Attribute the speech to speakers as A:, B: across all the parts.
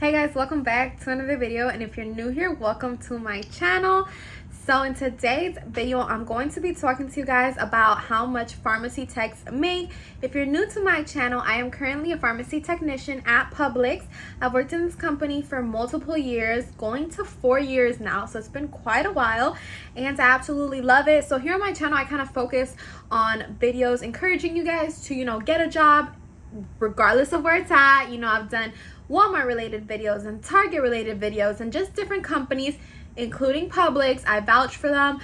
A: Hey guys, welcome back to another video, and if you're new here, welcome to my channel. So in today's video, I'm going to be talking to you guys about how much pharmacy techs make. If you're new to my channel, I am currently a pharmacy technician at Publix. I've worked in this company for multiple years, going to 4 years now, so it's been quite a while, and I absolutely love it. So here on my channel, I kind of focus on videos encouraging you guys to, get a job regardless of where it's at. I've done Walmart related videos and Target related videos and just different companies, including Publix. I vouch for them.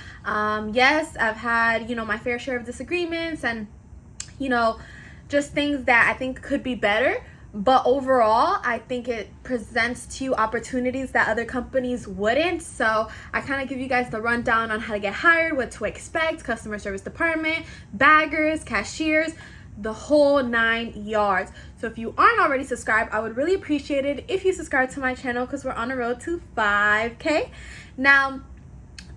A: Yes, I've had, my fair share of disagreements and, just things that I think could be better. But overall, I think it presents to you opportunities that other companies wouldn't. So I kind of give you guys the rundown on how to get hired, what to expect, customer service department, baggers, cashiers, the whole 9 yards. So if you aren't already subscribed, I would really appreciate it if you subscribe to my channel because we're on the road to 5K. Now,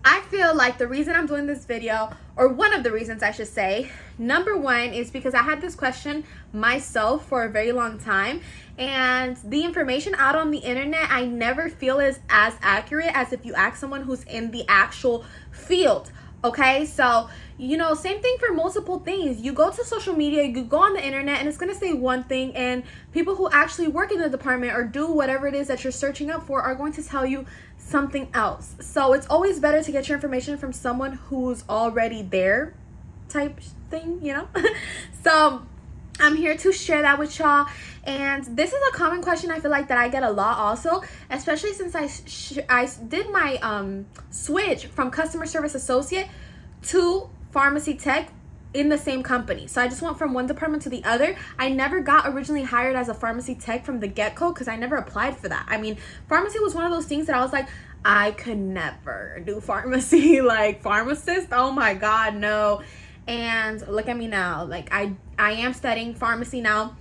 A: I feel like the reason I'm doing this video, or one of the reasons I should say, number one is because I had this question myself for a very long time, and the information out on the internet I never feel is as accurate as if you ask someone who's in the actual field. Okay, so same thing for multiple things. You go to social media, you go on the internet, and it's going to say one thing, and people who actually work in the department or do whatever it is that you're searching up for are going to tell you something else. So it's always better to get your information from someone who's already there type thing, So I'm here to share that with y'all. And this is a common question I feel like that I get a lot also, especially since I did my switch from customer service associate to pharmacy tech in the same company. So I just went from one department to the other. I never got originally hired as a pharmacy tech from the get-go because I never applied for that. I mean, pharmacy was one of those things that I was like, I could never do pharmacy. Like, pharmacist, oh my God, no. And look at me now. Like, I am studying pharmacy now.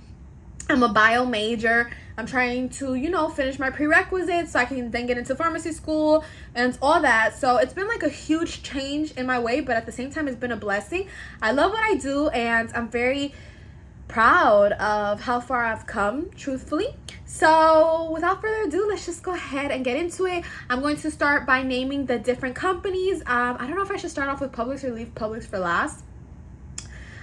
A: I'm a bio major. I'm trying to, finish my prerequisites so I can then get into pharmacy school and all that. So it's been like a huge change in my way, but at the same time, it's been a blessing. I love what I do, and I'm very proud of how far I've come, truthfully. So without further ado, let's just go ahead and get into it. I'm going to start by naming the different companies. I don't know if I should start off with Publix or leave Publix for last.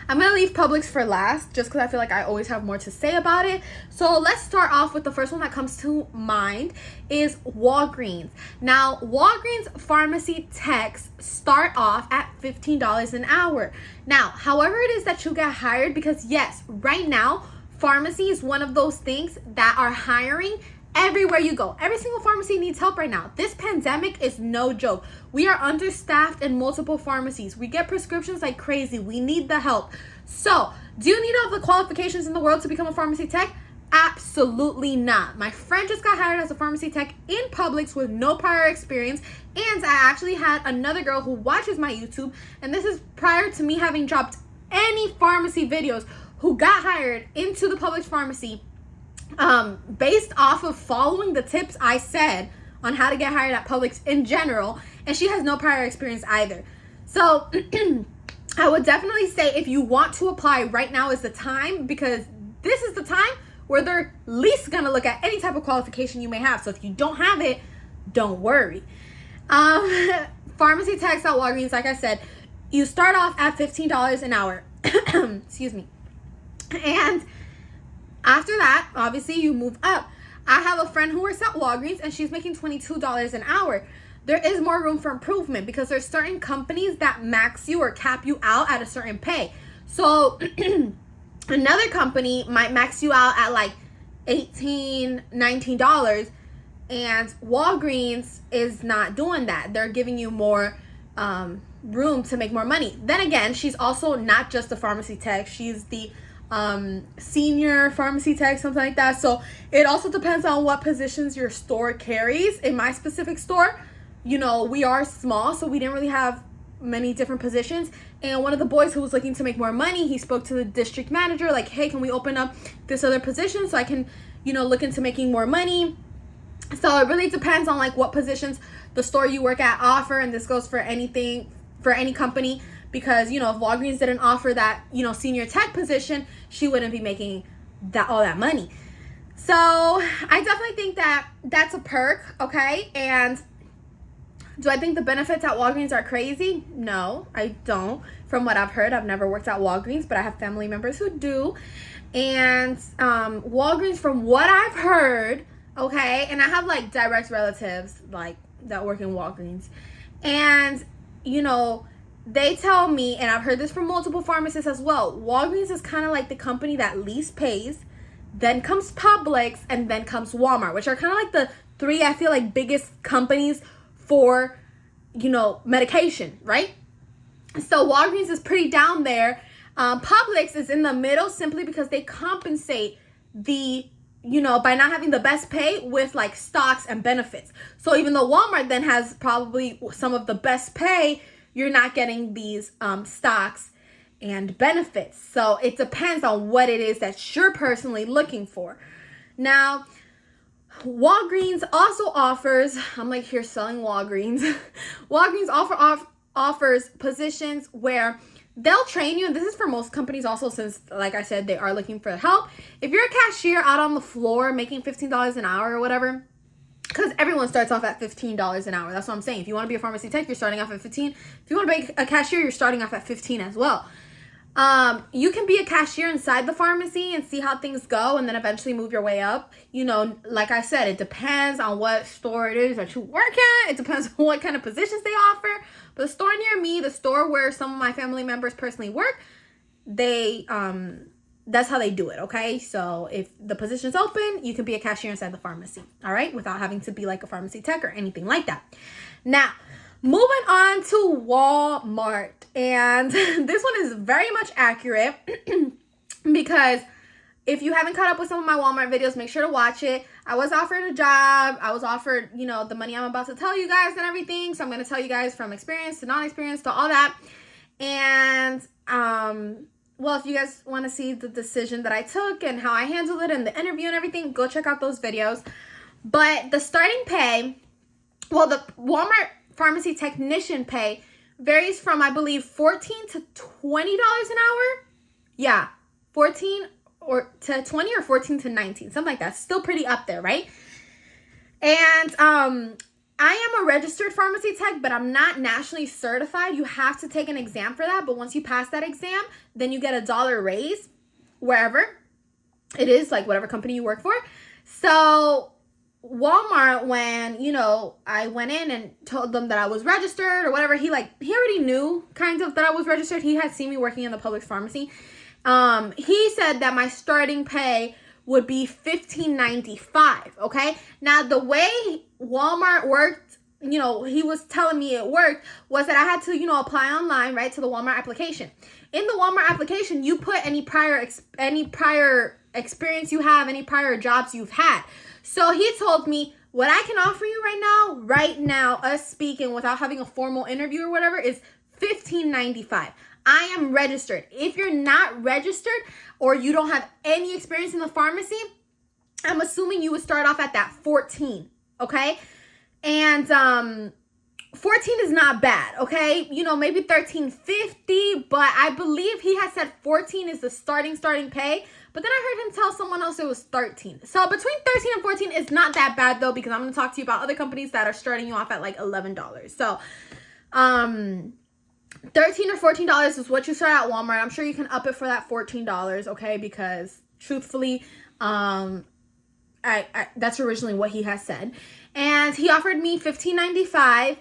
A: I'm going to leave Publix for last just because I feel like I always have more to say about it. So let's start off with the first one that comes to mind is Walgreens. Now, Walgreens pharmacy techs start off at $15 an hour. Now, however it is that you get hired, because yes, right now, pharmacy is one of those things that are hiring everywhere you go. Every single pharmacy needs help right now. This pandemic is no joke. We are understaffed in multiple pharmacies. We get prescriptions like crazy. We need the help. So, do you need all the qualifications in the world to become a pharmacy tech? Absolutely not. My friend just got hired as a pharmacy tech in Publix with no prior experience, and I actually had another girl who watches my YouTube, and this is prior to me having dropped any pharmacy videos, who got hired into the Publix pharmacy based off of following the tips I said on how to get hired at Publix in general, and she has no prior experience either. So I would definitely say if you want to apply, right now is the time, because this is the time where they're least gonna look at any type of qualification you may have. So if you don't have it, don't worry. Pharmacy techs at Walgreens, like I said, you start off at $15 an hour. Excuse me. And after that, obviously, you move up. I have a friend who works at Walgreens, and she's making $22 an hour. There is more room for improvement because there's certain companies that max you or cap you out at a certain pay. So another company might max you out at like $18, $19, and Walgreens is not doing that. They're giving you more room to make more money. Then again, she's also not just a pharmacy tech. She's the senior pharmacy tech, something like that. So it also depends on what positions your store carries. In my specific store, we are small, so we didn't really have many different positions. And one of the boys who was looking to make more money, he spoke to the district manager like, hey, can we open up this other position so I can, look into making more money? So it really depends on like what positions the store you work at offer, and this goes for anything, for any company. Because, if Walgreens didn't offer that, senior tech position, she wouldn't be making all that money. So I definitely think that that's a perk, okay? And do I think the benefits at Walgreens are crazy? No, I don't. From what I've heard, I've never worked at Walgreens, but I have family members who do. And Walgreens, from what I've heard, okay, and I have like direct relatives like that work in Walgreens, and you know, they tell me, and I've heard this from multiple pharmacists as well, Walgreens is kind of like the company that least pays, then comes Publix, and then comes Walmart, which are kind of like the three, I feel like, biggest companies for, you know, medication, right? So Walgreens is pretty down there. Publix is in the middle simply because they compensate the, you know, by not having the best pay with like stocks and benefits. So even though Walmart then has probably some of the best pay, you're not getting these stocks and benefits. So it depends on what it is that you're personally looking for. Now, Walgreens also offers, I'm like here selling Walgreens. Walgreens offers positions where they'll train you, and this is for most companies also, since like I said, they are looking for help. If you're a cashier out on the floor making $15 an hour or whatever, because everyone starts off at $15 an hour. That's what I'm saying. If you want to be a pharmacy tech, you're starting off at 15. If you want to be a cashier, you're starting off at 15 as well. You can be a cashier inside the pharmacy and see how things go, and then eventually move your way up. You know, like I said, it depends on what store it is that you work at. It depends on what kind of positions they offer. But the store near me, the store where some of my family members personally work, they that's how they do it, okay? So if the position's open, you can be a cashier inside the pharmacy, all right? Without having to be like a pharmacy tech or anything like that. Now, moving on to Walmart. And this one is very much accurate because if you haven't caught up with some of my Walmart videos, make sure to watch it. I was offered a job. I was offered, you know, the money I'm about to tell you guys and everything. So I'm going to tell you guys from experience to non-experience to all that. And, well, if you guys want to see the decision that I took and how I handled it and the interview and everything, go check out those videos. But the starting pay, well, the Walmart pharmacy technician pay varies from, I believe, $14 to $20 an hour. Yeah, 14 or to 20 or 14 to 19, something like that. Still pretty up there, right? And I am a registered pharmacy tech, but I'm not nationally certified. You have to take an exam for that. But once you pass that exam, then you get a $1 raise wherever it is, like whatever company you work for. So Walmart, when, you know, I went in and told them that I was registered or whatever, he already knew kind of that I was registered. He had seen me working in the Publix pharmacy. He said that my starting pay would be $15.95. Okay. Now the way Walmart worked, you know, he was telling me it worked was that I had to, you know, apply online, right, to the Walmart application. In the Walmart application, you put any prior experience you have, any prior jobs you've had. So he told me what I can offer you right now, us speaking without having a formal interview or whatever, is $15.95. I am registered. If you're not registered or you don't have any experience in the pharmacy, I'm assuming you would start off at that 14, okay? And 14 is not bad, okay? You know, maybe $13.50, but I believe he had said 14 is the starting pay. But then I heard him tell someone else it was 13. So between 13 and 14 is not that bad though, because I'm going to talk to you about other companies that are starting you off at like $11. So, $13 or $14 is what you start at Walmart. I'm sure you can up it for that $14, okay? Because truthfully, that's originally what he has said. And he offered me $15.95.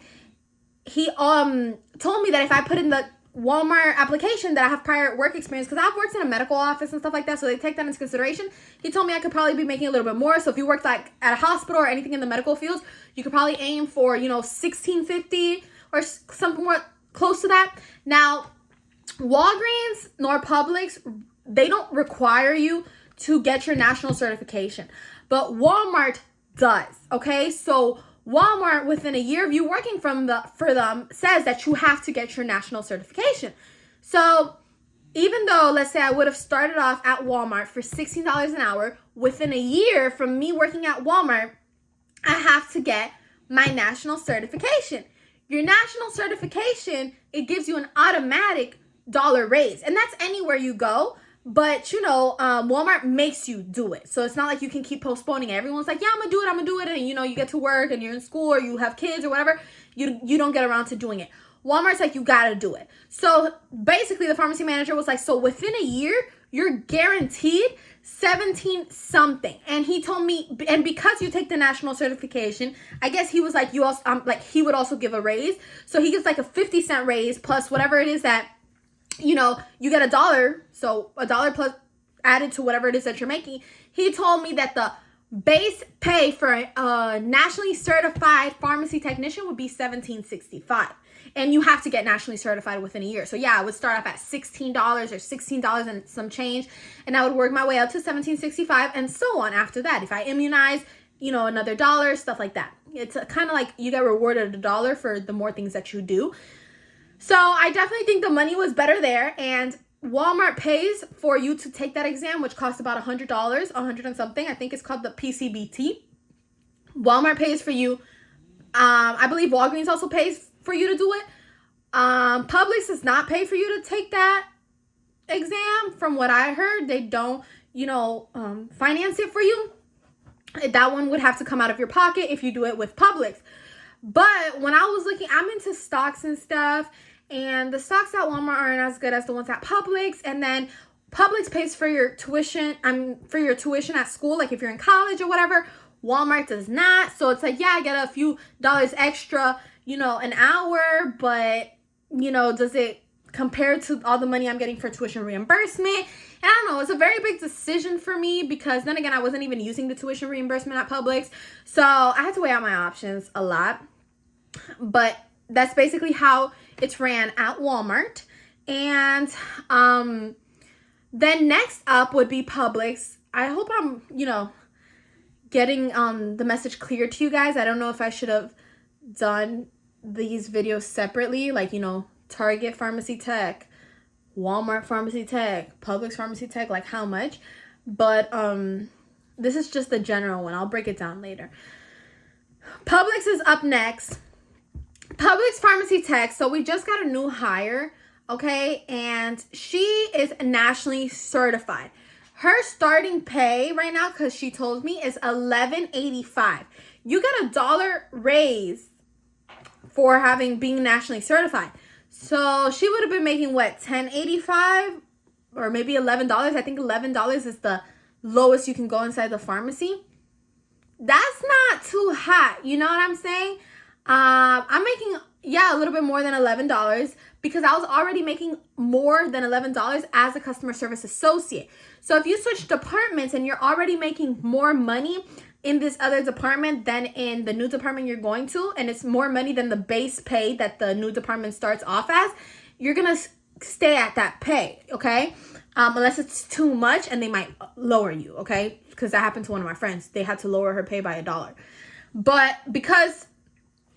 A: He told me that if I put in the Walmart application that I have prior work experience, because I've worked in a medical office and stuff like that, so they take that into consideration. He told me I could probably be making a little bit more. So if you worked like at a hospital or anything in the medical field, you could probably aim for, you know, $16.50 or something more close to that. Now, Walgreens nor Publix, they don't require you to get your national certification, but Walmart does, okay? So Walmart, within a year of you working for them, says that you have to get your national certification. So even though, let's say I would have started off at Walmart for $16 an hour, within a year from me working at Walmart, I have to get my national certification. Your national certification, it gives you an automatic $1 raise. And that's anywhere you go. But, you know, Walmart makes you do it. So it's not like you can keep postponing it. Everyone's like, yeah, I'm going to do it. I'm going to do it. And, you know, you get to work and you're in school or you have kids or whatever. You don't get around to doing it. Walmart's like, you got to do it. So basically the pharmacy manager was like, so within a year, you're guaranteed 17 something. And he told me, and because you take the national certification, I guess he was like, you also, like he would also give a raise. So he gives like a 50-cent raise plus whatever it is that, you know, you get $1, so $1 plus added to whatever it is that you're making. He told me that the base pay for a nationally certified pharmacy technician would be $17.65, and you have to get nationally certified within a year. So yeah, I would start off at $16 or $16 and some change, and I would work my way up to $17.65 and so on after that. If I immunize, you know, another $1, stuff like that. It's kind of like you get rewarded $1 for the more things that you do. So I definitely think the money was better there, and Walmart pays for you to take that exam, which costs about $100, $100 and something. I think it's called the PCBT. Walmart pays for you. I believe Walgreens also pays for you to do it. Publix does not pay for you to take that exam. From what I heard, they don't, you know, finance it for you. That one would have to come out of your pocket if you do it with Publix. But when I was looking, I'm into stocks and stuff, and the stocks at Walmart aren't as good as the ones at Publix. And then Publix pays for your tuition, at school, like if you're in college or whatever. Walmart does not. So it's like, yeah, I get a few dollars extra, you know, an hour, but, you know, does it compare to all the money I'm getting for tuition reimbursement? And I don't know, it's a very big decision for me because then again, I wasn't even using the tuition reimbursement at Publix. So I had to weigh out my options a lot. But that's basically how it's ran at Walmart. And then next up would be Publix. I hope I'm, you know, getting the message clear to you guys. I don't know if I should have done these videos separately, like, you know, Target Pharmacy Tech, Walmart Pharmacy Tech, Publix Pharmacy Tech, like how much. But this is just the general one. I'll break it down later. Publix is up next. Publix Pharmacy Tech. So we just got a new hire, okay? And she is nationally certified. Her starting pay right now, because she told me, is $11.85. You get $1 raise for being nationally certified. So she would have been making what, $10.85 or maybe $11. I think $11 is the lowest you can go inside the pharmacy. That's not too hot. You know what I'm saying? I'm making, yeah, a little bit more than $11 because I was already making more than $11 as a customer service associate. So if you switch departments and you're already making more money in this other department than in the new department you're going to, and it's more money than the base pay that the new department starts off as, you're going to stay at that pay, okay? Unless it's too much and they might lower you, okay? Because that happened to one of my friends. They had to lower her pay by $1. But because,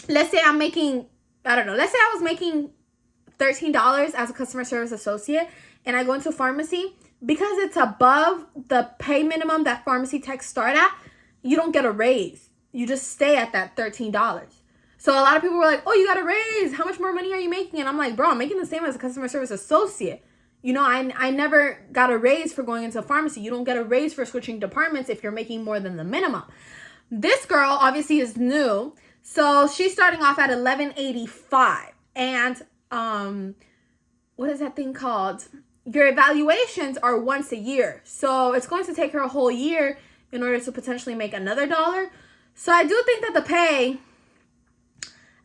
A: let's say I'm making, I don't know, let's say I was making $13 as a customer service associate and I go into pharmacy, because it's above the pay minimum that pharmacy techs start at, you don't get a raise. You just stay at that $13. So a lot of people were like, oh, you got a raise. How much more money are you making? And I'm like, bro, I'm making the same as a customer service associate. You know, I never got a raise for going into a pharmacy. You don't get a raise for switching departments if you're making more than the minimum. This girl obviously is new. So she's starting off at $11.85. And what is that thing called? Your evaluations are once a year. So it's going to take her a whole year in order to potentially make another $1. So I do think that the pay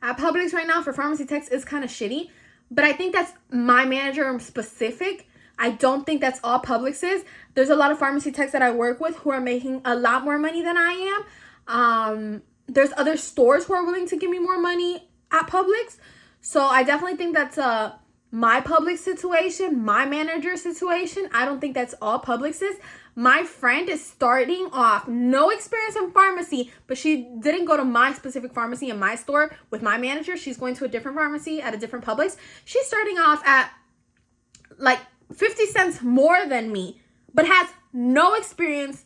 A: at Publix right now for pharmacy techs is kind of shitty. But I think that's my manager specific. I don't think that's all Publix is. There's a lot of pharmacy techs that I work with who are making a lot more money than I am. There's other stores who are willing to give me more money at Publix. So I definitely think that's my Publix situation, my manager situation. I don't think that's all Publix's. My friend is starting off, no experience in pharmacy, but she didn't go to my specific pharmacy in my store with my manager. She's going to a different pharmacy at a different Publix. She's starting off at like 50 cents more than me, but has no experience,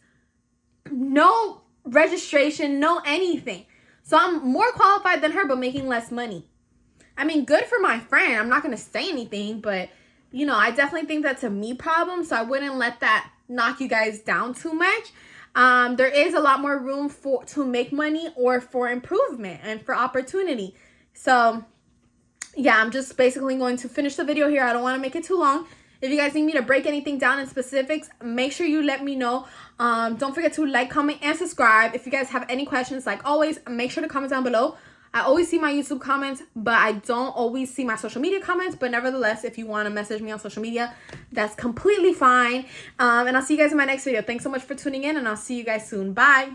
A: no registration, no anything. So I'm more qualified than her, but making less money. I mean, good for my friend. I'm not going to say anything, but you know, I definitely think that's a me problem, so I wouldn't let that knock you guys down too much. There is a lot more room to make money or for improvement and for opportunity. So yeah, I'm just basically going to finish the video here. I don't want to make it too long. If you guys need me to break anything down in specifics, make sure you let me know. Don't forget to like, comment, and subscribe. If you guys have any questions, like always, make sure to comment down below. I always see my YouTube comments, but I don't always see my social media comments. But nevertheless, if you want to message me on social media, that's completely fine. And I'll see you guys in my next video. Thanks so much for tuning in, and I'll see you guys soon. Bye.